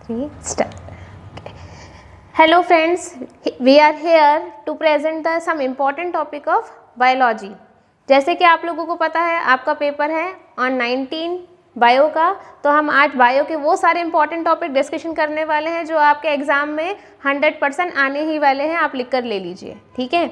3 start. Hello friends, we are here to present the some important topic of biology. जैसे कि आप लोगों को पता है आपका पेपर है on 19 बायो का, तो हम आज बायो के वो सारे इंपॉर्टेंट टॉपिक डिस्कशन करने वाले हैं जो आपके एग्जाम में 100% आने ही वाले हैं, आप लिख कर ले लीजिए, ठीक है।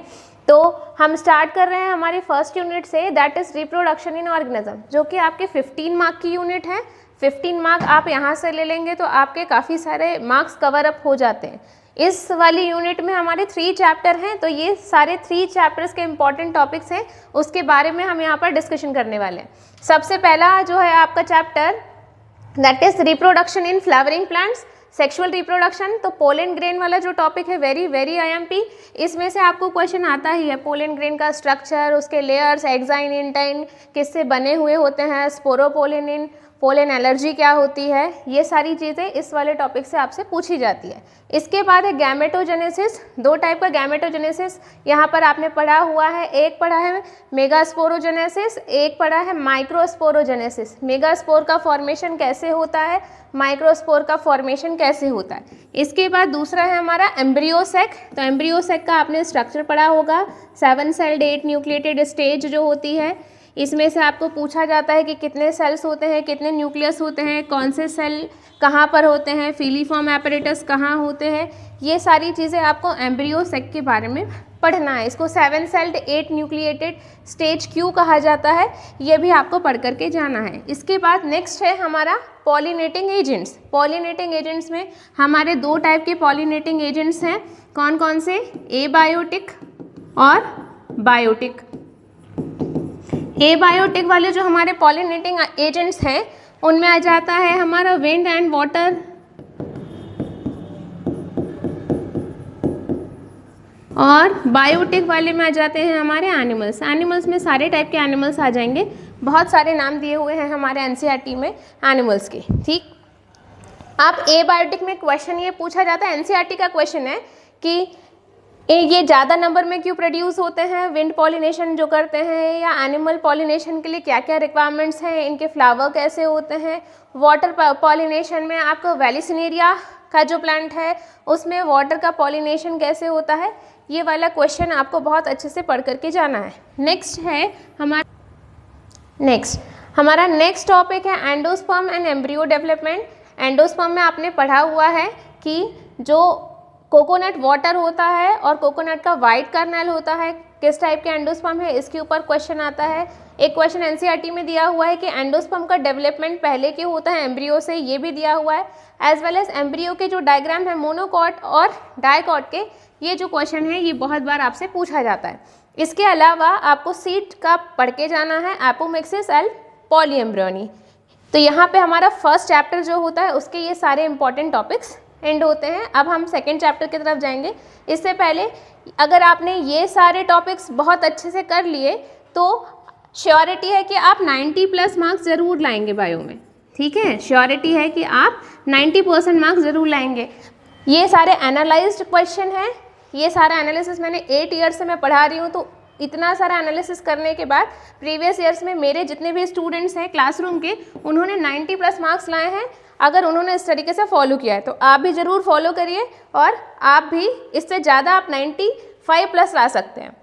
तो हम स्टार्ट कर रहे हैं हमारी फर्स्ट यूनिट से, that is reproduction in organism, जो कि आपके 15 मार्क की यूनिट है। 15 मार्क आप यहाँ से ले लेंगे तो आपके काफ़ी सारे मार्क्स कवर अप हो जाते हैं। इस वाली यूनिट में हमारे 3 चैप्टर हैं, तो ये सारे 3 चैप्टर्स के इंपॉर्टेंट टॉपिक्स हैं, उसके बारे में हम यहाँ पर डिस्कशन करने वाले हैं। सबसे पहला जो है आपका chapter that is reproduction in flowering plants, sexual reproduction. तो पोलन ग्रेन वाला जो टॉपिक है वेरी आईएमपी, इसमें से आपको क्वेश्चन आता ही है। पोलन ग्रेन का स्ट्रक्चर, उसके लेयर्स, एक्साइन, इंटाइन किससे बने हुए होते हैं, स्पोरोपोलिन, पोलन एलर्जी क्या होती है, ये सारी चीज़ें इस वाले टॉपिक से आपसे पूछी जाती है। इसके बाद है गैमेटोजेनेसिस। 2 टाइप का गैमेटोजेनेसिस यहाँ पर आपने पढ़ा हुआ है, एक पढ़ा है मेगास्पोरोजेनेसिस, एक पढ़ा है माइक्रोस्पोरोजेनेसिस। मेगास्पोर का फॉर्मेशन कैसे होता है, माइक्रोस्पोर का फॉर्मेशन कैसे होता है। इसके बाद दूसरा है हमारा एम्ब्रियोसेक। तो एम्ब्रियोसेक का आपने स्ट्रक्चर पढ़ा होगा, 7 सेल्ड 8 न्यूक्लिएटेड स्टेज जो होती है। इसमें से आपको पूछा जाता है कि कितने सेल्स होते हैं, कितने न्यूक्लियस होते हैं, कौन से सेल कहाँ पर होते हैं, फीलीफॉर्म एपरेटस कहाँ होते हैं, ये सारी चीज़ें आपको एम्ब्रियोसेक के बारे में पढ़ना है। इसको 7 सेल्ड 8 न्यूक्लिएटेड स्टेज क्यों कहा जाता है, ये भी आपको पढ़ करके जाना है। इसके बाद नेक्स्ट है हमारा पॉलिनेटिंग एजेंट्स। पॉलिनेटिंग एजेंट्स में हमारे 2 टाइप के पॉलिनेटिंग एजेंट्स हैं, कौन कौन से, एबायोटिक और बायोटिक। एबायोटिक वाले जो हमारे पॉलिनेटिंग एजेंट्स हैं उनमें आ जाता है हमारा विंड एंड वाटर, और बायोटिक वाले में आ जाते हैं हमारे एनिमल्स। एनिमल्स में सारे टाइप के एनिमल्स आ जाएंगे, बहुत सारे नाम दिए हुए हैं हमारे एनसीईआरटी में एनिमल्स के, ठीक। अब एबायोटिक में क्वेश्चन ये पूछा जाता है, एनसीईआरटी का क्वेश्चन है कि ये ज़्यादा नंबर में क्यों प्रोड्यूस होते हैं, विंड पॉलिनेशन जो करते हैं या एनिमल पॉलिनेशन के लिए क्या क्या रिक्वायरमेंट्स हैं, इनके फ्लावर कैसे होते हैं। वाटर पॉलिनेशन में आपको वेलिसिनेरिया का जो प्लांट है उसमें वाटर का पॉलिनेशन कैसे होता है, ये वाला क्वेश्चन आपको बहुत अच्छे से पढ़ करके जाना है। नेक्स्ट है हमारा नेक्स्ट टॉपिक है endosperm and embryo development. Endosperm में आपने पढ़ा हुआ है कि जो कोकोनट वाटर होता है और कोकोनट का वाइट कर्नल होता है, किस टाइप के एंडोस्पर्म है, इसके ऊपर क्वेश्चन आता है। एक क्वेश्चन एनसीईआरटी में दिया हुआ है कि एंडोस्पर्म का डेवलपमेंट पहले क्यों होता है एम्ब्रियो से, ये भी दिया हुआ है। एज वेल एज एम्ब्रियो के जो डायग्राम है मोनोकॉट और डाइकॉट के, ये जो क्वेश्चन है ये बहुत बार आपसे पूछा जाता है। इसके अलावा आपको सीड का पढ़ के जाना है, एपोमिक्सिस एंड पॉलीएम्ब्रियोनी। तो यहाँ पे हमारा फर्स्ट चैप्टर जो होता है उसके ये सारे इंपॉर्टेंट टॉपिक्स एंड होते हैं। अब हम सेकेंड चैप्टर की तरफ जाएंगे। इससे पहले अगर आपने ये सारे टॉपिक्स बहुत अच्छे से कर लिए तो श्योरिटी है कि आप 90+ मार्क्स ज़रूर लाएंगे बायो में, ठीक है। श्योरिटी है कि आप 90% मार्क्स ज़रूर लाएंगे। ये सारे एनालाइज्ड क्वेश्चन हैं, ये सारा एनालिसिस मैंने 8 ईयर्स से मैं पढ़ा रही हूँ, तो इतना सारा एनालिसिस करने के बाद प्रीवियस ईयर्स में मेरे जितने भी स्टूडेंट्स हैं क्लासरूम के, उन्होंने 90+ मार्क्स लाए हैं। अगर उन्होंने इस तरीके से फॉलो किया है तो आप भी ज़रूर फॉलो करिए और आप भी इससे ज़्यादा आप 95+ ला सकते हैं,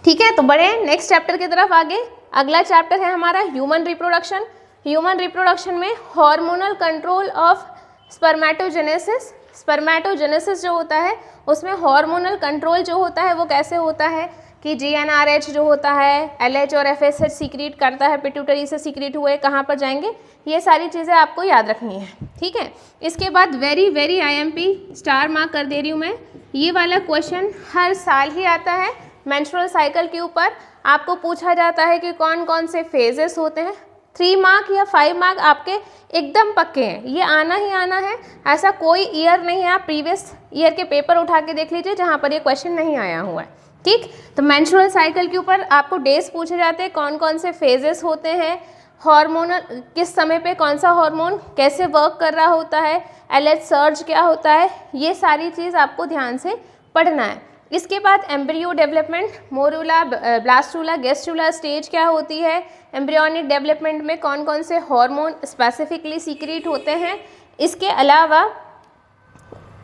ठीक है। तो बढ़े नेक्स्ट चैप्टर की तरफ आगे। अगला चैप्टर है हमारा ह्यूमन रिप्रोडक्शन। ह्यूमन रिप्रोडक्शन में hormonal control of spermatogenesis. Spermatogenesis जो होता है उसमें हार्मोनल कंट्रोल जो होता है वो कैसे होता है कि GnRH जो होता है LH और FSH सीक्रेट करता है, पिट्यूटरी से सीक्रेट हुए कहाँ पर जाएंगे, ये सारी चीज़ें आपको याद रखनी है, ठीक है। इसके बाद वेरी आईएमपी स्टार मार्क कर दे रही हूँ मैं, ये वाला क्वेश्चन हर साल ही आता है। मेंस्ट्रुअल साइकिल के ऊपर आपको पूछा जाता है कि कौन कौन से फेजेस होते हैं। 3 मार्क या 5 मार्क आपके एकदम पक्के हैं, ये आना ही आना है। ऐसा कोई ईयर नहीं है, आप प्रीवियस ईयर के पेपर उठा के देख लीजिए जहाँ पर ये क्वेश्चन नहीं आया हुआ है, ठीक। तो मेंस्ट्रुअल साइकिल के ऊपर आपको डेज पूछे जाते हैं, कौन कौन से फेजेस होते हैं, हार्मोनल किस समय पे कौन सा हार्मोन कैसे वर्क कर रहा होता है, LH सर्ज क्या होता है, ये सारी चीज़ आपको ध्यान से पढ़ना है। इसके बाद embryo development, morula, blastula, gastrula stage क्या होती है, एम्ब्रियोनिक डेवलपमेंट में कौन कौन से हार्मोन स्पेसिफिकली सीक्रेट होते हैं, इसके अलावा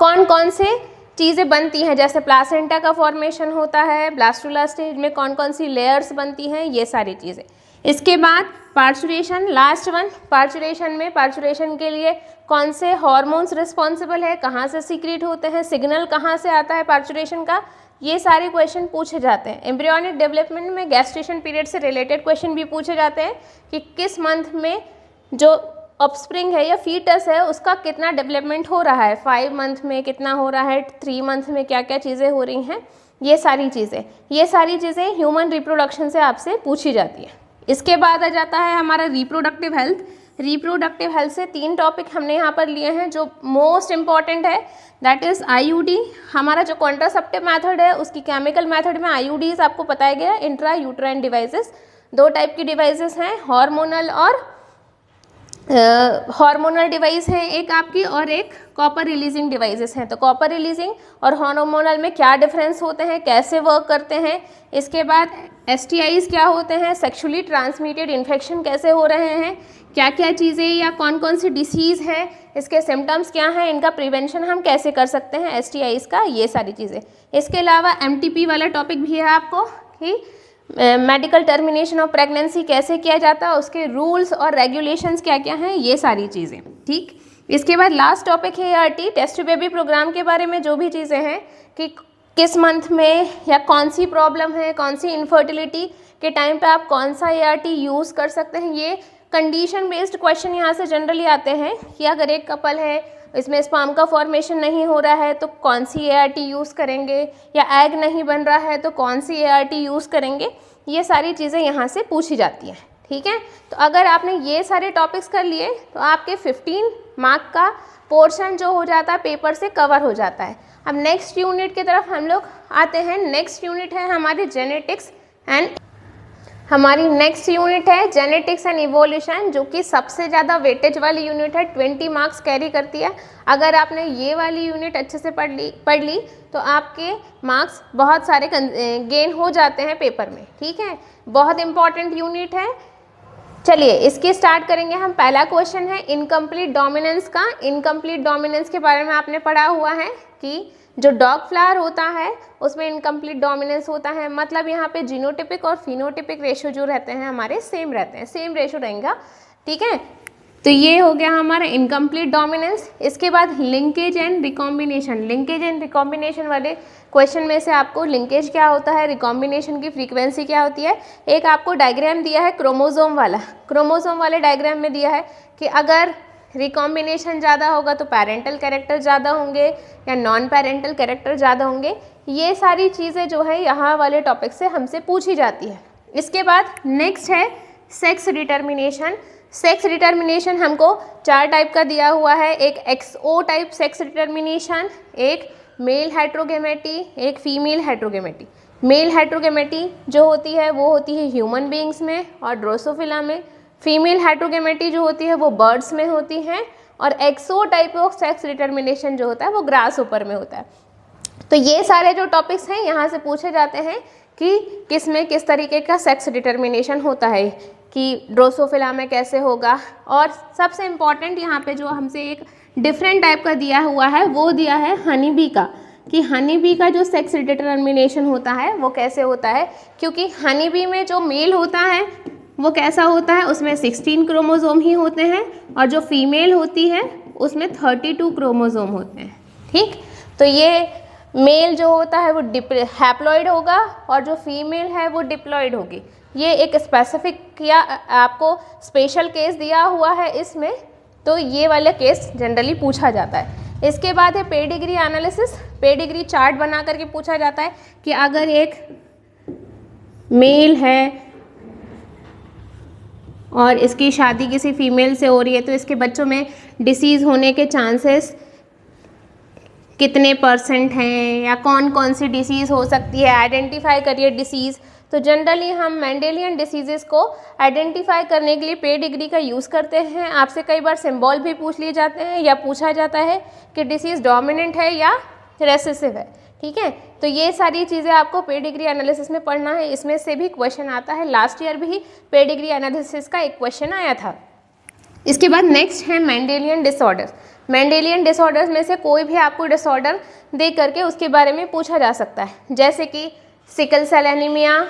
कौन कौन से चीज़ें बनती हैं, जैसे प्लासेंटा का फॉर्मेशन होता है, ब्लास्टुला स्टेज में कौन कौन सी लेयर्स बनती हैं, ये सारी चीज़ें। इसके बाद पार्चुरेशन, लास्ट वन। पार्चुरेशन में पार्चुरेशन के लिए कौन से हार्मोन्स रिस्पॉन्सिबल है, कहाँ से सीक्रेट होते हैं, सिग्नल कहाँ से आता है पार्चुरेशन का, ये सारे क्वेश्चन पूछे जाते हैं। एम्ब्रियोनिक डेवलपमेंट में गैस्ट्रेशन पीरियड से रिलेटेड क्वेश्चन भी पूछे जाते हैं कि किस मंथ में जो ऑफस्प्रिंग है या फीटस है उसका कितना डेवलपमेंट हो रहा है, 5 मंथ में कितना हो रहा है, 3 मंथ में क्या क्या चीज़ें हो रही हैं, ये सारी चीज़ें ह्यूमन रिप्रोडक्शन से आपसे पूछी जाती है। इसके बाद आ जाता है हमारा रिप्रोडक्टिव हेल्थ। रिप्रोडक्टिव हेल्थ से 3 टॉपिक हमने यहाँ पर लिए हैं जो मोस्ट इम्पॉर्टेंट है, दैट इज़ आईयूडी। हमारा जो कॉन्ट्रासेप्टिव मेथड है उसकी केमिकल मेथड में आईयूडीज आपको बताया गया है। इंट्रा यूट्राइन डिवाइसेस, 2 टाइप की डिवाइसेस हैं, हार्मोनल और हार्मोनल डिवाइस है एक आपकी, और एक कॉपर रिलीजिंग डिवाइसेस हैं। तो कॉपर रिलीजिंग और हार्मोनल में क्या डिफरेंस होते हैं, कैसे वर्क करते हैं। इसके बाद एसटीआईज क्या होते हैं, सेक्सुअली ट्रांसमिटेड इन्फेक्शन कैसे हो रहे हैं, क्या क्या चीज़ें या कौन कौन सी डिसीज़ है, इसके सिम्टम्स क्या हैं, इनका प्रिवेंशन हम कैसे कर सकते हैं एसटीआईज का, ये सारी चीज़ें। इसके अलावा एमटीपी वाला टॉपिक भी है आपको कि मेडिकल टर्मिनेशन ऑफ प्रेगनेंसी कैसे किया जाता है, उसके रूल्स और रेगुलेशंस क्या क्या हैं, ये सारी चीज़ें। ठीक, इसके बाद लास्ट टॉपिक है ART, टेस्ट बेबी प्रोग्राम के बारे में जो भी चीज़ें हैं कि किस मंथ में या कौन सी प्रॉब्लम है, कौन सी इनफर्टिलिटी के टाइम पे आप कौन सा ART यूज़ कर सकते हैं। ये कंडीशन बेस्ड क्वेश्चन यहाँ से जनरली आते हैं कि अगर एक कपल है इसमें स्पर्म का फॉर्मेशन नहीं हो रहा है तो कौन सी ART यूज़ करेंगे, या एग नहीं बन रहा है तो कौन सी ART यूज़ करेंगे, ये सारी चीज़ें यहाँ से पूछी जाती हैं। ठीक है, तो अगर आपने ये सारे टॉपिक्स कर लिए तो आपके 15 मार्क का पोर्शन जो हो जाता है पेपर से कवर हो जाता है। अब नेक्स्ट यूनिट की तरफ हम लोग आते हैं। नेक्स्ट यूनिट है हमारी जेनेटिक्स एंड इवोल्यूशन, जो कि सबसे ज़्यादा वेटेज वाली यूनिट है, 20 मार्क्स कैरी करती है। अगर आपने ये वाली यूनिट अच्छे से पढ़ ली तो आपके मार्क्स बहुत सारे गेन हो जाते हैं पेपर में। ठीक है, बहुत इंपॉर्टेंट यूनिट है। चलिए इसकी स्टार्ट करेंगे हम। पहला क्वेश्चन है इनकम्प्लीट डोमिनेंस का। इनकम्प्लीट डोमिनेंस के बारे में आपने पढ़ा हुआ है कि जो डॉग फ्लावर होता है उसमें इनकम्प्लीट डोमिनेंस होता है, मतलब यहाँ पे जीनोटिपिक और फिनोटिपिक रेशियो जो रहते हैं हमारे सेम रहते हैं, सेम रेशियो रहेगा। ठीक है, तो ये हो गया हमारा इनकम्प्लीट डोमिनेंस। इसके बाद linkage and recombination. Linkage and recombination वाले क्वेश्चन में से आपको लिंकेज क्या होता है, रिकॉम्बिनेशन की फ्रीक्वेंसी क्या होती है, एक आपको डायग्राम दिया है क्रोमोसोम वाला। क्रोमोसोम वाले डायग्राम में दिया है कि अगर रिकॉम्बिनेशन ज़्यादा होगा तो पेरेंटल कैरेक्टर ज़्यादा होंगे या नॉन पेरेंटल कैरेक्टर ज़्यादा होंगे। ये सारी चीज़ें जो है यहाँ वाले टॉपिक से हमसे पूछी जाती है। इसके बाद नेक्स्ट है सेक्स डिटर्मिनेशन। सेक्स डिटर्मिनेशन हमको 4 टाइप का दिया हुआ है, एक एक्सओ टाइप सेक्स डिटर्मिनेशन, एक मेल हेट्रोगेमेटी, एक फीमेल हेट्रोगेमेटी। मेल हेट्रोगेमेटी जो होती है वो होती है ह्यूमन बींग्स में और ड्रोसोफिला में। फीमेल हेट्रोगेमेटी जो होती है वो बर्ड्स में होती है, और एक्सो टाइप ऑफ सेक्स डिटर्मिनेशन जो होता है वो ग्रास ऊपर में होता है। तो ये सारे जो टॉपिक्स हैं यहाँ से पूछे जाते हैं कि किस में किस तरीके का सेक्स डिटर्मिनेशन होता है, कि ड्रोसोफिला में कैसे होगा। और सबसे इम्पॉर्टेंट यहाँ पे जो हमसे एक डिफरेंट टाइप का दिया हुआ है वो दिया है हनी बी का, कि हनी बी का जो सेक्स डिटर्मिनेशन होता है वो कैसे होता है। क्योंकि हनी बी में जो मेल होता है वो कैसा होता है, उसमें 16 क्रोमोसोम ही होते हैं, और जो फीमेल होती है उसमें 32 क्रोमोसोम होते हैं। ठीक, तो ये मेल जो होता है वो हैप्लॉइड होगा और जो फीमेल है वो डिप्लॉइड होगी। ये एक स्पेसिफिक या आपको स्पेशल केस दिया हुआ है इसमें, तो ये वाला केस जनरली पूछा जाता है। इसके बाद है पेडिग्री एनालिसिस। पेडिग्री चार्ट बना करके पूछा जाता है कि अगर एक मेल है और इसकी शादी किसी फीमेल से हो रही है तो इसके बच्चों में डिसीज़ होने के चांसेस कितने % हैं, या कौन कौन सी डिसीज़ हो सकती है, आइडेंटिफाई करिए डिसीज़। तो जनरली हम मेंडेलियन डिसीज़ेस को आइडेंटिफाई करने के लिए पेडिग्री का यूज़ करते हैं। आपसे कई बार सिंबल भी पूछ लिए जाते हैं या पूछा जाता है कि डिसीज़ डोमिनेंट है या रेसेसिव है। ठीक है, तो ये सारी चीज़ें आपको पेडिग्री एनालिसिस में पढ़ना है। इसमें से भी क्वेश्चन आता है, लास्ट ईयर भी पेडिग्री एनालिसिस का एक क्वेश्चन आया था। इसके बाद नेक्स्ट है मेंडेलियन डिसऑर्डर्स। मेंडेलियन डिसऑर्डर्स में से कोई भी आपको डिसऑर्डर दे करके उसके बारे में पूछा जा सकता है, जैसे कि सिकल सेल एनीमिया,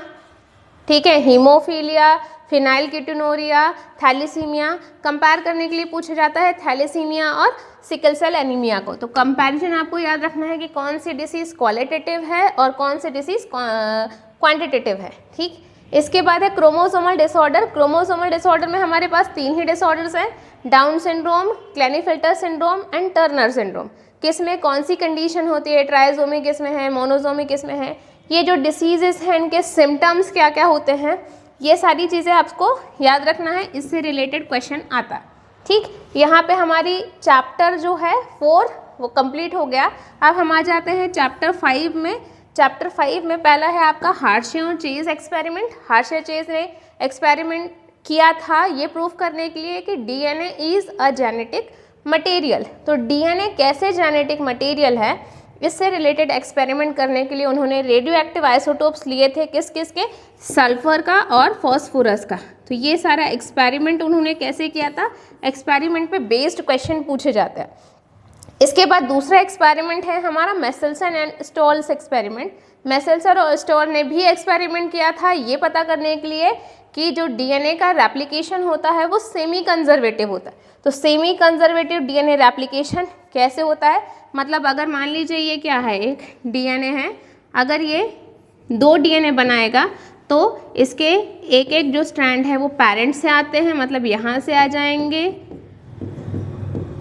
ठीक है, हीमोफीलिया, फिनाइलकीटोनुरिया, थैलेसीमिया। कंपेयर करने के लिए पूछा जाता है थैलेसीमिया और सिकल सेल एनीमिया को। तो कंपैरिजन आपको याद रखना है कि कौन सी डिसीज़ क्वालिटेटिव है और कौन सी डिसीज़ क्वांटिटेटिव है, ठीक। इसके बाद है क्रोमोसोमल डिसऑर्डर। क्रोमोसोमल डिसऑर्डर में हमारे पास 3 ही डिसऑर्डर्स हैं, Down syndrome, Klinefelter syndrome and Turner syndrome. किस में कौन सी कंडीशन होती है, ट्राइजोमी किस में है, मोनोजोमी किस में है, ये जो डिसीजेस हैं इनके सिम्टम्स क्या क्या होते हैं, ये सारी चीज़ें आपको याद रखना है, इससे रिलेटेड क्वेश्चन आता है, ठीक। यहाँ पे हमारी चैप्टर जो है 4 वो कंप्लीट हो गया। अब हम आ जाते हैं चैप्टर 5 में। चैप्टर 5 में पहला है आपका हार्शे और चेज एक्सपेरिमेंट। हार्शे चेज ने एक्सपेरिमेंट किया था ये प्रूव करने के लिए कि DNA is a genetic material. तो डीएनए कैसे जेनेटिक मटेरियल है, इससे रिलेटेड एक्सपेरिमेंट करने के लिए उन्होंने रेडियो एक्टिव आइसोटोप्स लिए थे, किस किस के, सल्फर का और फॉस्फोरस का। तो ये सारा एक्सपेरिमेंट उन्होंने कैसे किया था, एक्सपेरिमेंट पे बेस्ड क्वेश्चन पूछे जाते हैं। इसके बाद दूसरा एक्सपेरिमेंट है हमारा Meselson and stalls experiment. Meselson और स्टॉल ने भी एक्सपेरिमेंट किया था ये पता करने के लिए कि जो डीएनए का रेप्लिकेशन होता है वो सेमी कंजर्वेटिव होता है। तो सेमी कंजर्वेटिव डीएनए रेप्लिकेशन कैसे होता है, मतलब अगर मान लीजिए ये क्या है, एक डीएनए है, अगर ये 2 डीएनए बनाएगा तो इसके एक एक जो स्ट्रैंड है वो पेरेंट से आते हैं, मतलब यहाँ से आ जाएंगे,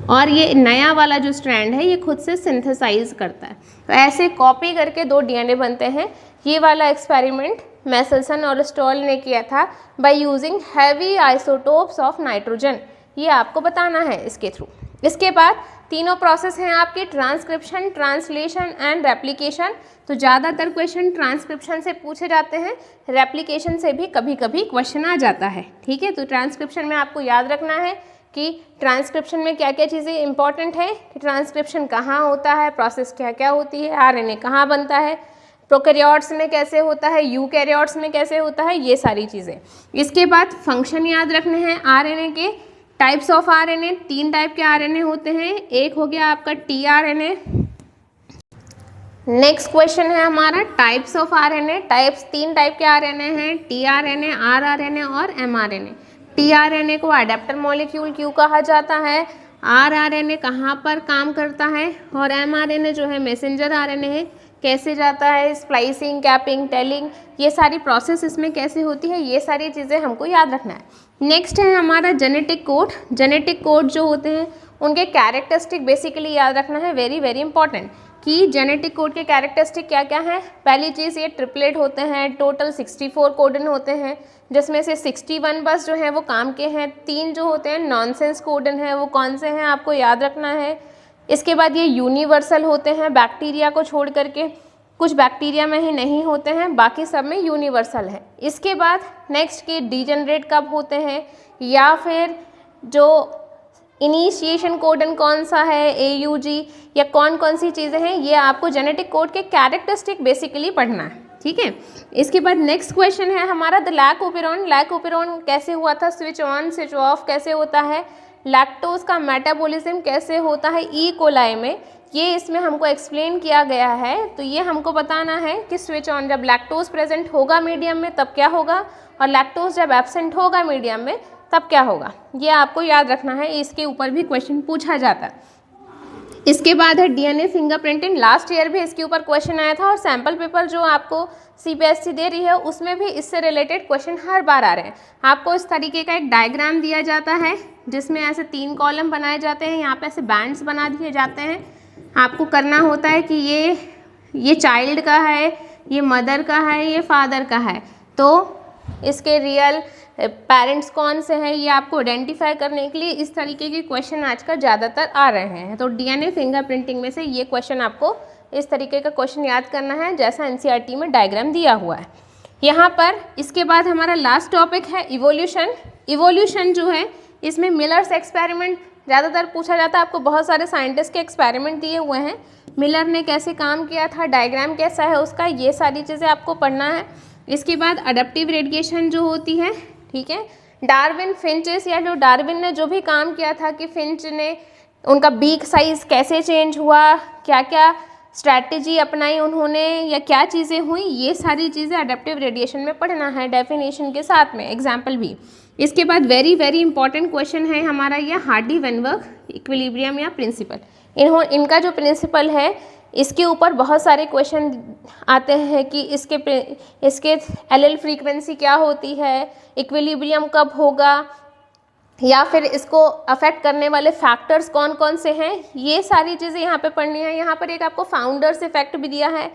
और ये नया वाला जो स्ट्रैंड है ये खुद से सिंथेसाइज करता है। तो ऐसे कॉपी करके 2 डीएनए बनते हैं। ये वाला एक्सपेरिमेंट मेसेल्सन और स्टॉल ने किया था by using heavy isotopes of nitrogen. ये आपको बताना है इसके थ्रू। इसके बाद तीनों प्रोसेस हैं आपके, ट्रांसक्रिप्शन, ट्रांसलेशन एंड रेप्लिकेशन। तो ज़्यादातर क्वेश्चन ट्रांसक्रिप्शन से पूछे जाते हैं, रेप्लिकेशन से भी कभी कभी क्वेश्चन आ जाता है, ठीक है। तो ट्रांसक्रिप्शन में आपको याद रखना है कि ट्रांसक्रिप्शन में क्या क्या चीज़ें इंपॉर्टेंट है, कि ट्रांसक्रिप्शन कहाँ होता है, प्रोसेस क्या क्या होती है, आरएनए कहाँ बनता है, प्रोकैरियोट्स में कैसे होता है, यूकैरियोट्स में कैसे होता है, ये सारी चीज़ें। इसके बाद फंक्शन याद रखने हैं आरएनए के। टाइप्स ऑफ आरएनए, 3 टाइप के आरएनए होते हैं। एक हो गया आपका टीआरएनए। नेक्स्ट क्वेश्चन है हमारा types of RNA. Types 3 type के आरएनए हैं, टीआरएनए, आरआरएनए और एमआरएनए। टीआरएनए को अडेप्टर मॉलिक्यूल क्यों कहा जाता है, आरआरएनए कहाँ पर काम करता है, और एमआरएनए जो है मैसेंजर आरएनए है, कैसे जाता है, स्प्लाइसिंग, कैपिंग, टेलिंग, ये सारी प्रोसेस इसमें कैसे होती है, ये सारी चीज़ें हमको याद रखना है। नेक्स्ट है हमारा जेनेटिक कोड। जेनेटिक कोड जो होते हैं उनके कैरेक्टरिस्टिक बेसिकली याद रखना है, वेरी वेरी इंपॉर्टेंट, कि जेनेटिक कोड के कैरेक्टरिस्टिक क्या क्या हैं। पहली चीज़ ये ट्रिपलेट होते हैं, टोटल 64 कोडन होते हैं, जिसमें से 61 बस जो हैं वो काम के हैं, 3 जो होते हैं नॉनसेंस कोडन हैं, वो कौन से हैं आपको याद रखना है। इसके बाद ये यूनिवर्सल होते हैं, बैक्टीरिया को छोड़ करके, कुछ बैक्टीरिया में ही नहीं होते हैं, बाकी सब में यूनिवर्सल है। इसके बाद नेक्स्ट के डीजेनरेट कब होते हैं, या फिर जो इनिशिएशन कोडन कौन सा है, AUG, या कौन कौन सी चीज़ें हैं, ये आपको जेनेटिक कोड के कैरेक्टरिस्टिक बेसिकली पढ़ना है, ठीक है। इसके बाद नेक्स्ट क्वेश्चन है हमारा the lac operon. Lac operon कैसे हुआ था, स्विच ऑन स्विच ऑफ कैसे होता है, लैक्टोज का मेटाबॉलिज्म कैसे होता है ई कोलाई में, ये इसमें हमको एक्सप्लेन किया गया है। तो ये हमको बताना है कि स्विच ऑन जब लैक्टोज प्रेजेंट होगा मीडियम में तब क्या होगा, और लैक्टोज जब एब्सेंट होगा मीडियम में तब क्या होगा, ये आपको याद रखना है, इसके ऊपर भी क्वेश्चन पूछा जाता है। इसके बाद है डीएनए फिंगरप्रिंटिंग। लास्ट ईयर भी इसके ऊपर क्वेश्चन आया था, और सैम्पल पेपर जो आपको CBSE दे रही है उसमें भी इससे रिलेटेड क्वेश्चन हर बार आ रहे हैं। आपको इस तरीके का एक डायग्राम दिया जाता है जिसमें ऐसे 3 कॉलम बनाए जाते हैं, यहाँ पे ऐसे बैंड्स बना दिए जाते हैं। आपको करना होता है कि ये चाइल्ड का है, ये मदर का है, ये फादर का है, तो इसके रियल पेरेंट्स कौन से हैं ये आपको आइडेंटिफाई करने के लिए इस तरीके के क्वेश्चन आजकल ज़्यादातर आ रहे हैं। तो डीएनए फिंगरप्रिंटिंग में से ये क्वेश्चन आपको इस तरीके का क्वेश्चन याद करना है जैसा NCERT में डायग्राम दिया हुआ है यहाँ पर। इसके बाद हमारा लास्ट टॉपिक है इवोल्यूशन। इवोल्यूशन जो है इसमें मिलर्स एक्सपेरिमेंट ज़्यादातर पूछा जाता है। आपको बहुत सारे साइंटिस्ट के एक्सपेरिमेंट दिए हुए हैं, मिलर ने कैसे काम किया था, डायग्राम कैसा है उसका, ये सारी चीज़ें आपको पढ़ना है। इसके बाद अडप्टिव रेडिएशन जो होती है, ठीक है, डार्विन फिंचेस या जो डार्विन ने जो भी काम किया था कि फिंच ने उनका बीक साइज कैसे चेंज हुआ, क्या क्या स्ट्रैटेजी अपनाई उन्होंने या क्या चीज़ें हुई, ये सारी चीज़ें अडेप्टिव रेडिएशन में पढ़ना है डेफिनेशन के साथ में, एग्जाम्पल भी। इसके बाद वेरी वेरी इंपॉर्टेंट क्वेश्चन है हमारा ये हार्डी वेनबर्ग इक्विलिब्रियम या प्रिंसिपल। इनका जो प्रिंसिपल है इसके ऊपर बहुत सारे क्वेश्चन आते हैं कि इसके एलएल फ्रीक्वेंसी क्या होती है, इक्विलिब्रियम कब होगा, या फिर इसको अफेक्ट करने वाले फैक्टर्स कौन कौन से हैं, ये सारी चीज़ें यहाँ पे पढ़नी है। यहाँ पर एक आपको फाउंडर्स इफेक्ट भी दिया है,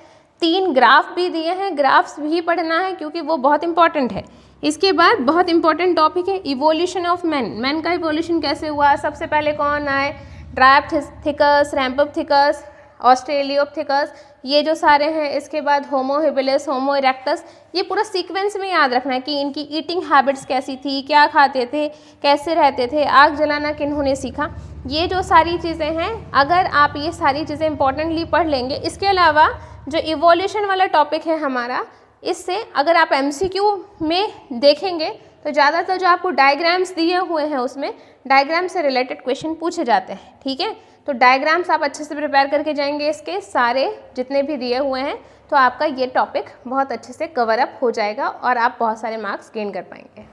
3 ग्राफ भी दिए हैं, ग्राफ्स भी पढ़ना है क्योंकि वो बहुत इंपॉर्टेंट है। इसके बाद बहुत इंपॉर्टेंट टॉपिक है इवोल्यूशन ऑफ मैन का इवोल्यूशन कैसे हुआ, सबसे पहले कौन आए, ड्रायोप्थिकस, रैम्पोप्थिकस, ऑस्ट्रेलियोप्थिकस, ये जो सारे हैं। इसके बाद होमो हेबिलिस, होमो इरेक्टस, ये पूरा सीक्वेंस में याद रखना है कि इनकी ईटिंग हैबिट्स कैसी थी, क्या खाते थे, कैसे रहते थे, आग जलाना किन्होंने सीखा, ये जो सारी चीज़ें हैं अगर आप ये सारी चीज़ें इंपॉर्टेंटली पढ़ लेंगे। इसके अलावा जो इवोल्यूशन वाला टॉपिक है हमारा, इससे अगर आप MCQ में देखेंगे तो ज़्यादातर जो आपको डायग्राम्स दिए हुए हैं उसमें डायग्राम से रिलेटेड क्वेश्चन पूछे जाते हैं, ठीक है। तो डायग्राम्स आप अच्छे से प्रिपेयर करके जाएंगे, इसके सारे जितने भी दिए हुए हैं, तो आपका ये टॉपिक बहुत अच्छे से कवर अप हो जाएगा और आप बहुत सारे मार्क्स गेन कर पाएंगे।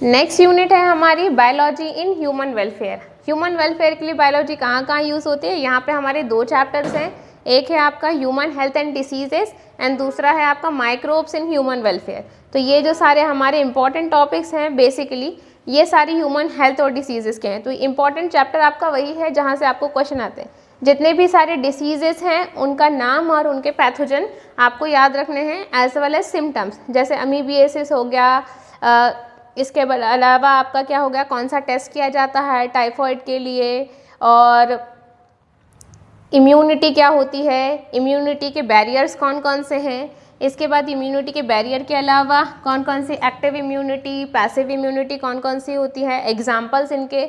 नेक्स्ट यूनिट है हमारी biology in human welfare. Human welfare के लिए बायोलॉजी कहाँ कहाँ यूज़ होती है, यहाँ पे हमारे 2 चैप्टर्स हैं, एक है आपका human health and diseases and दूसरा है आपका माइक्रोब्स इन ह्यूमन वेलफेयर। तो ये जो सारे हमारे इंपॉर्टेंट टॉपिक्स हैं बेसिकली ये सारी ह्यूमन हेल्थ और डिसीजेस के हैं। तो इंपॉर्टेंट चैप्टर आपका वही है जहाँ से आपको क्वेश्चन आते हैं। जितने भी सारे डिसीजेस हैं उनका नाम और उनके पैथोजन आपको याद रखने हैं, एज वेल एज सिम्टम्स, जैसे अमीबियासिस हो गया, इसके अलावा आपका क्या हो गया, कौन सा टेस्ट किया जाता है टाइफॉइड के लिए, और इम्यूनिटी क्या होती है, इम्यूनिटी के बैरियर्स कौन कौन से हैं। इसके बाद इम्यूनिटी के बैरियर के अलावा कौन कौन सी एक्टिव इम्यूनिटी, पैसिव इम्यूनिटी कौन कौन सी होती है, एग्जाम्पल्स इनके।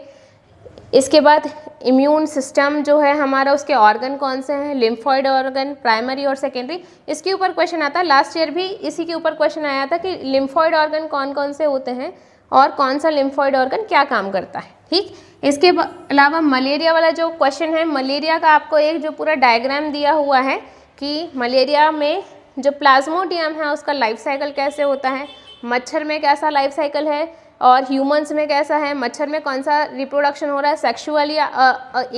इसके बाद इम्यून सिस्टम जो है हमारा, उसके ऑर्गन कौन से हैं, लिम्फॉइड ऑर्गन, प्राइमरी और सेकेंडरी, इसके ऊपर क्वेश्चन आता है। लास्ट ईयर भी इसी के ऊपर क्वेश्चन आया था कि लिम्फॉइड ऑर्गन कौन कौन से होते हैं और कौन सा लिम्फॉइड ऑर्गन क्या काम करता है, ठीक। इसके अलावा मलेरिया वाला जो क्वेश्चन है, मलेरिया का आपको एक जो पूरा डायग्राम दिया हुआ है कि मलेरिया में जो प्लाज्मोडियम है उसका लाइफ साइकिल कैसे होता है, मच्छर में कैसा लाइफ साइकिल है और ह्यूमंस में कैसा है, मच्छर में कौन सा रिप्रोडक्शन हो रहा है, सेक्सुअल या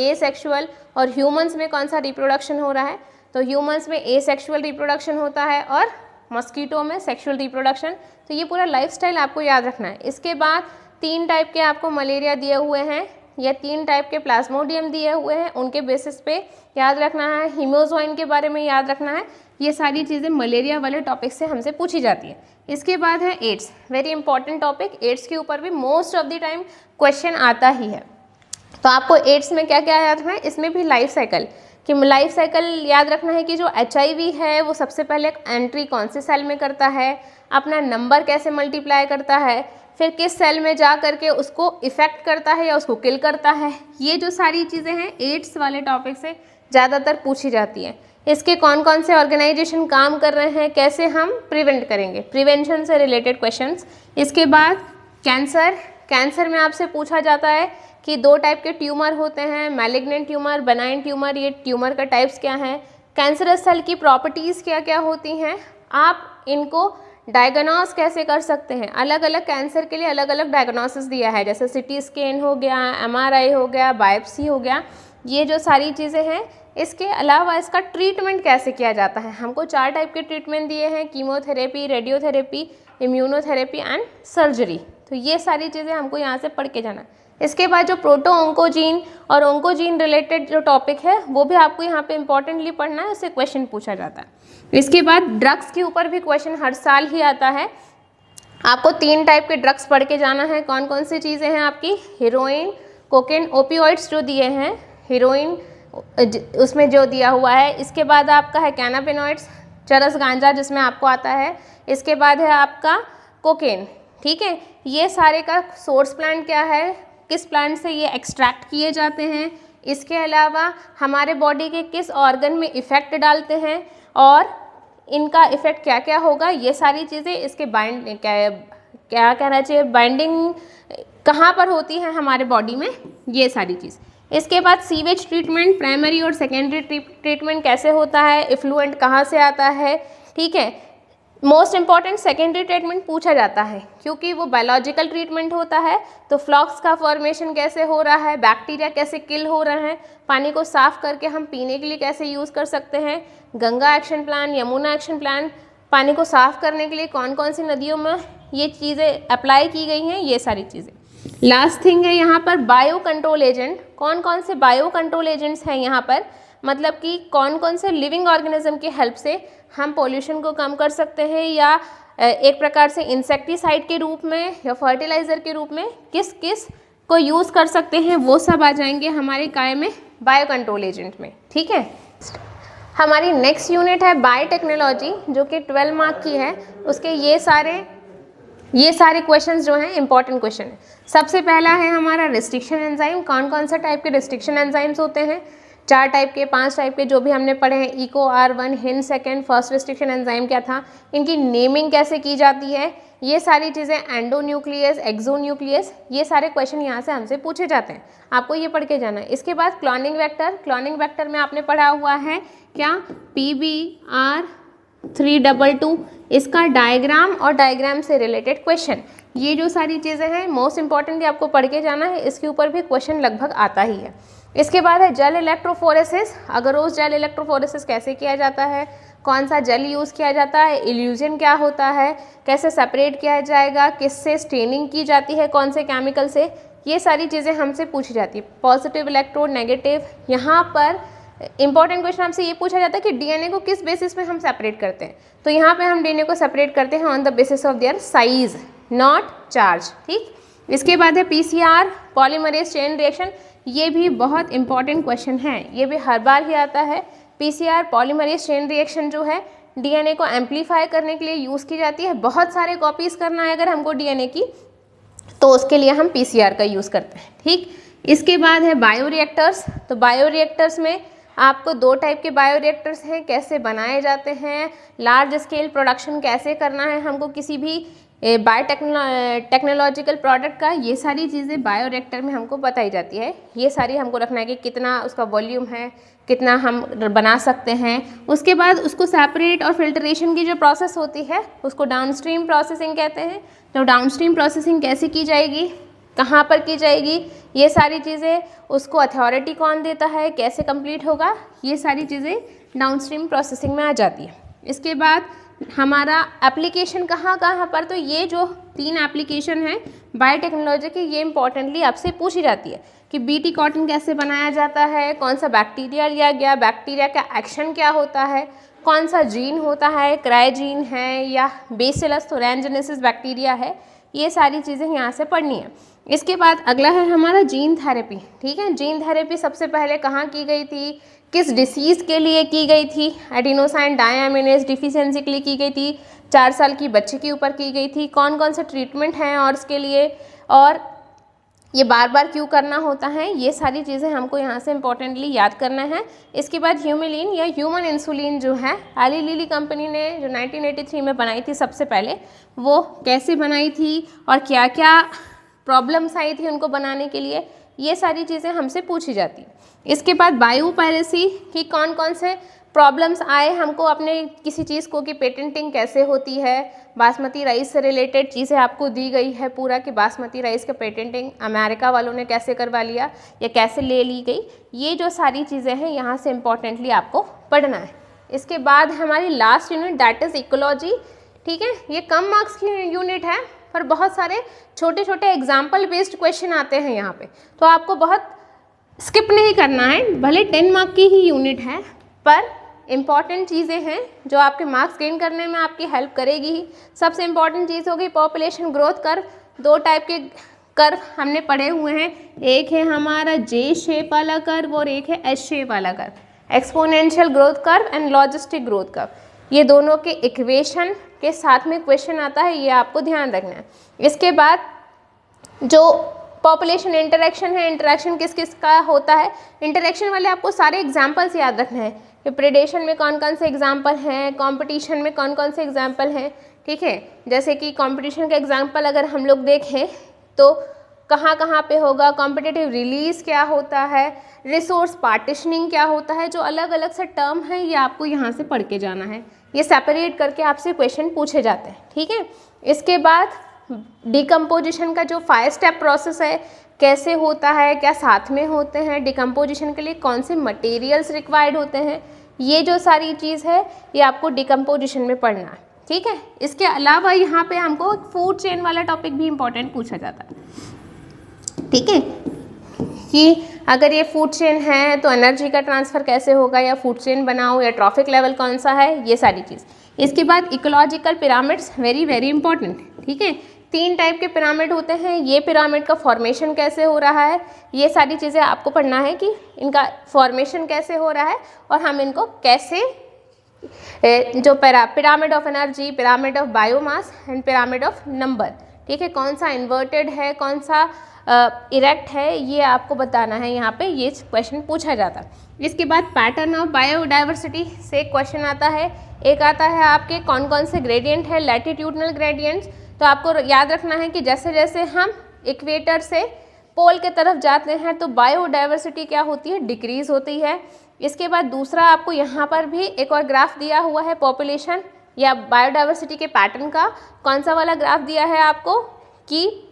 एसेक्सुअल, और ह्यूमंस में कौन सा रिप्रोडक्शन हो रहा है। तो ह्यूमंस में एसेक्सुअल रिप्रोडक्शन होता है और मस्कीटो में सेक्सुअल रिप्रोडक्शन। तो ये पूरा लाइफस्टाइल आपको याद रखना है। इसके बाद 3 टाइप के आपको मलेरिया दिए हुए हैं या 3 टाइप के प्लाज्मोडियम दिए हुए हैं, उनके बेसिस पे याद रखना है। हीमोजोइन के बारे में याद रखना है। ये सारी चीज़ें मलेरिया वाले टॉपिक से हमसे पूछी जाती है। इसके बाद है AIDS, very important topic. AIDS के ऊपर भी most of the time question आता ही है। तो आपको एड्स में क्या क्या याद रखना है, इसमें भी लाइफ साइकिल कि लाइफ साइकिल याद रखना है कि जो HIV है वो सबसे पहले एंट्री कौन से सेल में करता है, अपना नंबर कैसे मल्टीप्लाई करता है, फिर किस सेल में जा करके उसको इफेक्ट करता है या उसको किल करता है। ये जो सारी चीज़ें हैं एड्स वाले टॉपिक से ज़्यादातर पूछी जाती हैं। इसके कौन कौन से ऑर्गेनाइजेशन काम कर रहे हैं, कैसे हम प्रिवेंट करेंगे, प्रिवेंशन से रिलेटेड क्वेश्चंस। इसके बाद कैंसर, कैंसर में आपसे पूछा जाता है कि 2 टाइप के ट्यूमर होते हैं, मैलिग्नेंट ट्यूमर, बेनाइन ट्यूमर। ये ट्यूमर का टाइप्स क्या हैं, कैंसरस सेल की प्रॉपर्टीज़ क्या क्या होती हैं, आप इनको डायग्नोस कैसे कर सकते हैं। अलग अलग कैंसर के लिए अलग अलग डायग्नोसिस दिया है, जैसे CT स्कैन हो गया, MRI हो गया, बायोप्सी हो गया, ये जो सारी चीज़ें हैं। इसके अलावा इसका ट्रीटमेंट कैसे किया जाता है, हमको 4 टाइप के ट्रीटमेंट दिए हैं, chemotherapy, radiotherapy, immunotherapy and surgery. तो ये सारी चीज़ें हमको यहाँ से पढ़ के जाना है। इसके बाद जो प्रोटो ऑन्कोजीन और ऑन्कोजीन रिलेटेड जो टॉपिक है वो भी आपको यहाँ पे इंपॉर्टेंटली पढ़ना है, उससे क्वेश्चन पूछा जाता है। इसके बाद ड्रग्स के ऊपर भी क्वेश्चन हर साल ही आता है। आपको 3 टाइप के ड्रग्स पढ़ के जाना है। कौन कौन सी चीज़ें हैं आपकी, हीरोइन, कोकेन, ओपियोइड्स जो दिए हैं, हीरोइन उसमें जो दिया हुआ है। इसके बाद आपका है कैनाबिनॉइड्स, चरस गांजा जिसमें आपको आता है। इसके बाद है आपका कोकेन, ठीक है। ये सारे का सोर्स प्लांट क्या है, किस प्लांट से ये एक्सट्रैक्ट किए जाते हैं, इसके अलावा हमारे बॉडी के किस ऑर्गन में इफ़ेक्ट डालते हैं और इनका इफ़ेक्ट क्या क्या होगा, ये सारी चीज़ें इसके क्या कहना चाहिए, बाइंडिंग कहाँ पर होती है हमारे बॉडी में, ये सारी चीज़। इसके बाद सीवेज ट्रीटमेंट, प्राइमरी और सेकेंडरी ट्रीटमेंट कैसे होता है, इफ्लुएंट कहाँ से आता है, ठीक है। मोस्ट इंपॉर्टेंट सेकेंडरी ट्रीटमेंट पूछा जाता है क्योंकि वो बायोलॉजिकल ट्रीटमेंट होता है, तो फ्लॉक्स का फॉर्मेशन कैसे हो रहा है, बैक्टीरिया कैसे किल हो रहे हैं, पानी को साफ करके हम पीने के लिए कैसे यूज़ कर सकते हैं, Ganga action plan, Yamuna action plan, पानी को साफ करने के लिए कौन कौन सी नदियों में ये चीज़ें अप्लाई की गई हैं, ये सारी चीज़ें। लास्ट थिंग है यहाँ पर बायो कंट्रोल एजेंट। कौन कौन से बायो कंट्रोल एजेंट्स हैं यहाँ पर, मतलब कि कौन कौन से लिविंग ऑर्गेनिज्म की हेल्प से हम पोल्यूशन को कम कर सकते हैं, या एक प्रकार से इंसेक्टिसाइड के रूप में या फर्टिलाइज़र के रूप में किस किस को यूज़ कर सकते हैं, वो सब आ जाएंगे हमारे काय में बायो कंट्रोल एजेंट में, ठीक है। हमारी नेक्स्ट यूनिट है बायोटेक्नोलॉजी, जो कि 12 मार्क की है। उसके ये सारे क्वेश्चंस जो हैं इंपॉर्टेंट क्वेश्चन है। सबसे पहला है हमारा रिस्ट्रिक्शन एंजाइम। कौन कौन सा टाइप के रिस्ट्रिक्शन एंजाइम्स होते हैं, 4 टाइप के, 5 टाइप के, जो भी हमने पढ़े हैं, इको, R1, हिन सेकेंड, फर्स्ट रिस्ट्रिक्शन एंजाइम क्या था, इनकी नेमिंग कैसे की जाती है, ये सारी चीज़ें, एंडोन्यूक्लियस, एक्सोन्यूक्लियस, ये सारे क्वेश्चन यहाँ से हमसे पूछे जाते हैं, आपको ये पढ़ के जाना है। इसके बाद क्लोनिंग वेक्टर। क्लोनिंग वेक्टर में आपने पढ़ा हुआ है क्या, PBR322, इसका डायग्राम और डायग्राम से रिलेटेड क्वेश्चन, ये जो सारी चीज़ें हैं मोस्ट इंपॉर्टेंटली आपको पढ़ के जाना है, इसके ऊपर भी क्वेश्चन लगभग आता ही है। इसके बाद है जेल इलेक्ट्रोफोरेसिस। अगरोस जेल इलेक्ट्रोफोरेसिस कैसे किया जाता है, कौन सा जेल यूज़ किया जाता है, इल्यूजन क्या होता है, कैसे सेपरेट किया जाएगा, किससे स्टेनिंग की जाती है, कौन से केमिकल से, ये सारी चीज़ें हमसे पूछी जाती है। Positive electrode, negative. यहाँ पर इंपॉर्टेंट क्वेश्चन हमसे ये पूछा जाता है कि डीएनए को किस बेसिस पे हम सेपरेट करते हैं, तो यहाँ पे हम डीएनए को सेपरेट करते हैं on the basis of their size, not charge, ठीक। इसके बाद है पीसीआर, पॉलीमरेज चेन रिएक्शन। ये भी बहुत इंपॉर्टेंट क्वेश्चन है, ये भी हर बार ही आता है। पीसीआर, पॉलीमरेज चेन रिएक्शन जो है डीएनए को एम्पलीफाई करने के लिए यूज़ की जाती है। बहुत सारे कॉपीज़ करना है अगर हमको डीएनए की, तो उसके लिए हम पीसीआर का यूज़ करते हैं, ठीक। इसके बाद है बायोरिएक्टर्स। तो बायोरिएक्टर्स में आपको 2 टाइप के बायोरिएक्टर्स हैं, कैसे बनाए जाते हैं, लार्ज स्केल प्रोडक्शन कैसे करना है हमको किसी भी बायोटेक्नोलॉजिकल प्रोडक्ट का, ये सारी चीज़ें बायोरिएक्टर में हमको बताई जाती है। ये सारी हमको रखना है कि कितना उसका वॉल्यूम है, कितना हम बना सकते हैं। उसके बाद उसको सेपरेट और फिल्ट्रेशन की जो प्रोसेस होती है उसको डाउनस्ट्रीम प्रोसेसिंग कहते हैं। तो डाउनस्ट्रीम प्रोसेसिंग कैसे की जाएगी, कहाँ पर की जाएगी, ये सारी चीज़ें, उसको अथॉरिटी कौन देता है, कैसे कंप्लीट होगा, ये सारी चीज़ें डाउनस्ट्रीम प्रोसेसिंग में आ जाती है। इसके बाद हमारा एप्लीकेशन कहाँ कहाँ पर, तो ये जो 3 एप्लीकेशन हैं बायोटेक्नोलॉजी की, ये इंपॉर्टेंटली आपसे पूछी जाती है कि बीटी कॉटन कैसे बनाया जाता है, कौन सा बैक्टीरिया लिया गया, बैक्टीरिया का एक्शन क्या होता है, कौन सा जीन होता है, क्रायोजीन है या बेसिलस थोरैन्जेनेसिस बैक्टीरिया है, ये सारी चीज़ें यहाँ से पढ़नी है। इसके बाद अगला है हमारा जीन थेरेपी, ठीक है। जीन थेरेपी सबसे पहले कहाँ की गई थी, किस डिसीज़ के लिए की गई थी, एडिनोसाइन डायअमीनेज डिफिशियंसी के लिए की गई थी, 4 साल की बच्चे के ऊपर की गई थी, कौन कौन सा ट्रीटमेंट हैं और उसके लिए, और ये बार बार क्यों करना होता है, ये सारी चीज़ें हमको यहाँ से इंपॉर्टेंटली याद करना है। इसके बाद ह्यूमिलिन या ह्यूमन इंसुलिन जो है एली लिली कंपनी ने जो 1983 में बनाई थी सबसे पहले, वो कैसे बनाई थी और क्या क्या प्रॉब्लम्स आई थी उनको बनाने के लिए, ये सारी चीज़ें हमसे पूछी जाती। इसके बाद बायोपायरेसी की कौन कौन से प्रॉब्लम्स आए हमको अपने किसी चीज़ को, कि पेटेंटिंग कैसे होती है, बासमती राइस से रिलेटेड चीज़ें आपको दी गई है पूरा, कि बासमती राइस का पेटेंटिंग अमेरिका वालों ने कैसे करवा लिया या कैसे ले ली गई, ये जो सारी चीज़ें हैं यहाँ से इम्पॉर्टेंटली आपको पढ़ना है। इसके बाद हमारी last unit that is ecology, ठीक है। ये कम मार्क्स की यूनिट है पर बहुत सारे छोटे छोटे एग्जाम्पल बेस्ड क्वेश्चन आते हैं यहाँ पे, तो आपको बहुत स्किप नहीं करना है। भले 10 मार्क की ही यूनिट है पर इम्पॉर्टेंट चीज़ें हैं जो आपके मार्क्स गेन करने में आपकी हेल्प करेगी ही। सबसे इम्पॉर्टेंट चीज़ होगी पॉपुलेशन ग्रोथ कर्व। 2 टाइप के कर्व हमने पढ़े हुए हैं, एक है हमारा जे शेप वाला कर्व और एक है एस शेप वाला curve, exponential growth curve and logistic growth curve. ये दोनों के इक्वेशन के साथ में क्वेश्चन आता है, ये आपको ध्यान रखना है। इसके बाद जो पॉपुलेशन इंटरेक्शन है, इंटरेक्शन किस किस का होता है, इंटरेक्शन वाले आपको सारे एग्जाम्पल्स याद रखना है कि प्रेडेशन में कौन कौन से एग्जाम्पल हैं, कंपटीशन में कौन कौन से एग्जाम्पल हैं, ठीक है। जैसे कि कंपटीशन का एग्जांपल अगर हम लोग देखें तो कहाँ कहाँ पे होगा, कॉम्पिटिटिव रिलीज क्या होता है, रिसोर्स पार्टिशनिंग क्या होता है, जो अलग अलग से टर्म है ये आपको यहाँ से पढ़ के जाना है, ये सेपरेट करके आपसे क्वेश्चन पूछे जाते हैं, ठीक है। इसके बाद डिकम्पोजिशन का जो 5 स्टेप प्रोसेस है कैसे होता है, क्या साथ में होते हैं, डिकम्पोजिशन के लिए कौन से मटेरियल्स रिक्वायर्ड होते हैं, ये जो सारी चीज़ है ये आपको डिकम्पोजिशन में पढ़ना है, ठीक है। इसके अलावा यहाँ पे हमको फूड चेन वाला टॉपिक भी इम्पोर्टेंट पूछा जाता है, ठीक है, कि अगर ये फूड चेन है तो एनर्जी का ट्रांसफ़र कैसे होगा, या फूड चेन बनाओ, या ट्रॉफिक लेवल कौन सा है, ये सारी चीज़। इसके बाद ecological pyramids very very important, ठीक है। 3 टाइप के पिरामिड होते हैं, ये पिरामिड का फॉर्मेशन कैसे हो रहा है, ये सारी चीज़ें आपको पढ़ना है कि इनका फॉर्मेशन कैसे हो रहा है और हम इनको कैसे जो pyramid of energy, pyramid of biomass and pyramid of number, ठीक है, कौन सा इन्वर्टेड है, कौन सा इरेक्ट है, ये आपको बताना है, यहाँ पे ये क्वेश्चन पूछा जाता है। इसके बाद पैटर्न ऑफ बायोडाइवर्सिटी से क्वेश्चन आता है। एक आता है आपके कौन कौन से ग्रेडियंट है, लैटिट्यूडनल ग्रेडियंट्स, तो आपको याद रखना है कि जैसे जैसे हम इक्वेटर से पोल के तरफ जाते हैं तो बायोडाइवर्सिटी क्या होती है, डिक्रीज होती है। इसके बाद दूसरा आपको यहाँ पर भी एक और ग्राफ दिया हुआ है पॉपुलेशन या बायोडाइवर्सिटी के पैटर्न का। कौन सा वाला ग्राफ दिया है आपको, कि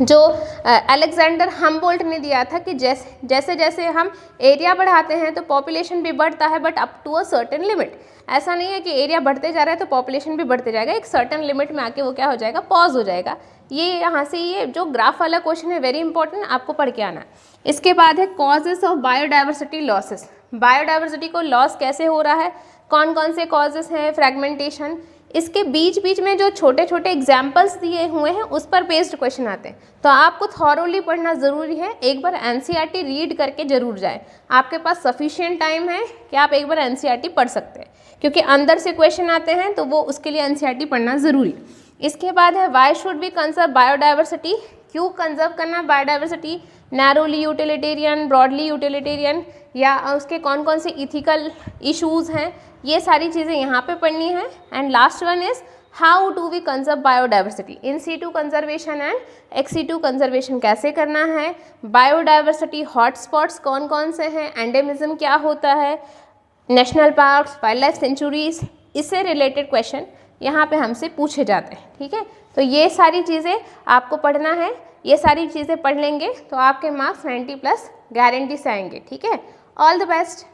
जो अलेक्जेंडर हम्बोल्ट ने दिया था कि जैसे जैसे हम एरिया बढ़ाते हैं तो पॉपुलेशन भी बढ़ता है, but up to a certain limit. ऐसा नहीं है कि एरिया बढ़ते जा रहा है तो पॉपुलेशन भी बढ़ते जाएगा, एक सर्टेन लिमिट में आके वो क्या हो जाएगा, पॉज हो जाएगा। ये यहाँ से ये जो ग्राफ वाला क्वेश्चन है वेरी इंपॉर्टेंट, आपको पढ़ के आना है। इसके बाद है causes of biodiversity losses, biodiversity को लॉस कैसे हो रहा है, कौन कौन से कॉजेस हैं, फ्रेगमेंटेशन। इसके बीच बीच में जो छोटे छोटे एग्जाम्पल्स दिए हुए हैं उस पर बेस्ड क्वेश्चन आते हैं, तो आपको थॉरोली पढ़ना ज़रूरी है। एक बार एनसीईआरटी रीड करके जरूर जाए, आपके पास सफिशिएंट टाइम है कि आप एक बार एनसीईआरटी पढ़ सकते हैं, क्योंकि अंदर से क्वेश्चन आते हैं तो वो उसके लिए एनसीईआरटी पढ़ना ज़रूरी। इसके बाद है why should be conserve biodiversity, क्यों कंजर्व करना biodiversity, narrowly utilitarian, broadly utilitarian, या उसके कौन कौन से इथिकल इश्यूज़ हैं, ये सारी चीज़ें यहाँ पे पढ़नी है। And last one is how do we conserve biodiversity, in situ conservation and ex situ conservation कैसे करना है, बायोडाइवर्सिटी हॉटस्पॉट्स कौन कौन से हैं, एंडेमिज्म क्या होता है, national parks, wild life sanctuaries, इससे रिलेटेड क्वेश्चन यहाँ पे हमसे पूछे जाते हैं, ठीक है। तो ये सारी चीज़ें आपको पढ़ना है, ये सारी चीज़ें पढ़ लेंगे तो आपके मार्क्स 90+ गारंटी से आएंगे, ठीक है। All the best.